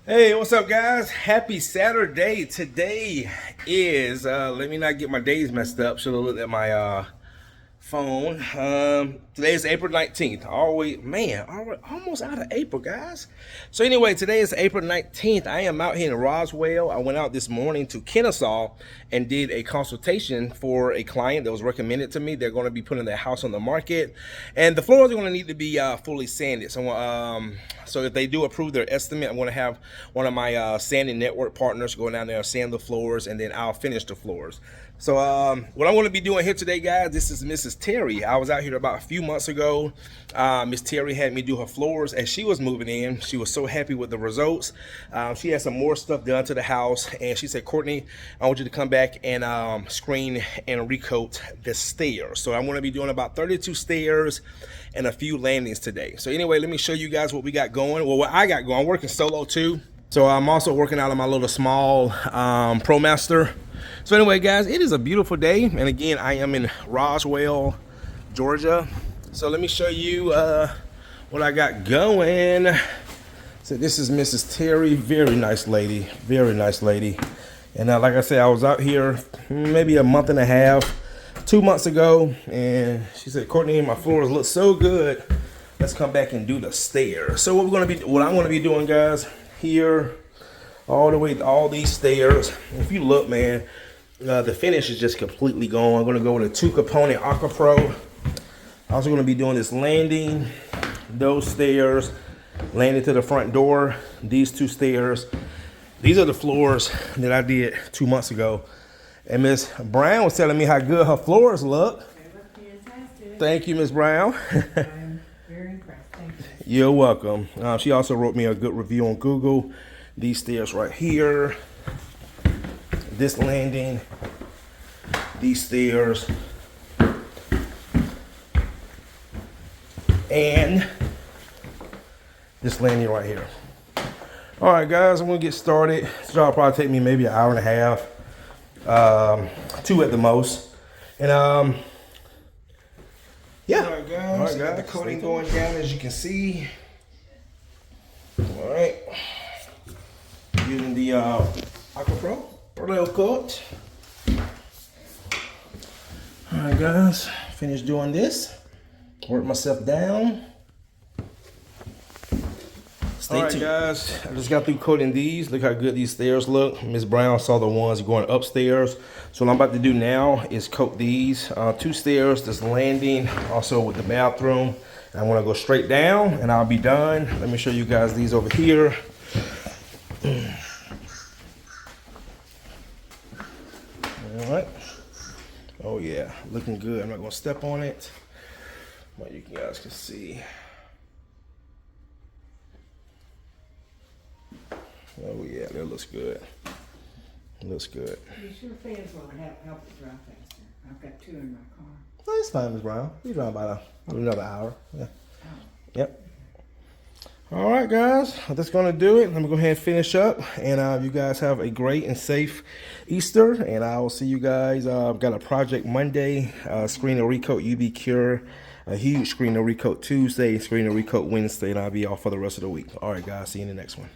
Hey, what's up, guys? Happy Saturday. Today is, let me not get my days messed up. Should have looked at my phone. Today is April 19th. Almost out of April, guys. So anyway, today is April 19th. I am out here in Roswell. I went out this morning to Kennesaw and did a consultation for a client that was recommended to me. They're going to be putting their house on the market, and the floors are going to need to be fully sanded. So if they do approve their estimate, I'm going to have one of my sanding network partners go down there and sand the floors, and then I'll finish the floors. So what I'm going to be doing here today, guys, this is Mrs. Terry. I was out here about a few months ago. Miss Terry had me do her floors as she was moving in. She was so happy with the results. She had some more stuff done to the house, and she said, Courtney, I want you to come back and screen and recoat the stairs. So I'm going to be doing about 32 stairs and a few landings today. So anyway, let me show you guys what we got going. Well, what I got going. I'm working solo too. So I'm also working out of my little small ProMaster. So anyway, guys, it is a beautiful day, and again, I am in Roswell, Georgia. So let me show you what I got going. So this is Mrs. Terry, very nice lady, very nice lady. And like I said, I was out here maybe a month and a half, 2 months ago, and she said, Courtney, my floors look so good. Let's come back and do the stairs. So what I'm gonna be doing, guys, here, all the way, all these stairs. If you look, man, the finish is just completely gone. I'm gonna go with a 2-component Aqua Pro. I'm also gonna be doing this landing, those stairs, landing to the front door, these 2 stairs. These are the floors that I did 2 months ago. And Miss Brown was telling me how good her floors look. They look fantastic. Thank you, Miss Brown. I'm very impressed. Thank you. You're welcome. She also wrote me a good review on Google. These stairs right here, this landing, these stairs, and this landing right here. All right, guys, I'm gonna get started. This job will probably take me maybe an hour and a half, 2 at the most. And yeah. All right, guys. Got the coating going down, as you can see. All right. Using the Aqua Pro coat. All right, guys. Finished doing this. Work myself down. All right, guys, I just got through coating these. Look how good these stairs look. Miss Brown saw the ones going upstairs. So what I'm about to do now is coat these 2 stairs, this landing, also with the bathroom. And I'm gonna go straight down and I'll be done. Let me show you guys these over here. All right. Oh yeah, looking good. I'm not gonna step on it, but you guys can see. Oh yeah, that looks good. Looks good. You sure fans will help it dry faster. I've got 2 in my car. Oh, it's fine, Miss Brown. We dry about another hour. Yeah. Oh. Yep. All right, guys. That's gonna do it. I'm gonna go ahead and finish up, and you guys have a great and safe Easter. And I will see you guys. I've got a project Monday, screen and recoat UV cure, a huge screen and recoat Tuesday, screen and recoat Wednesday, and I'll be off for the rest of the week. All right, guys. See you in the next one.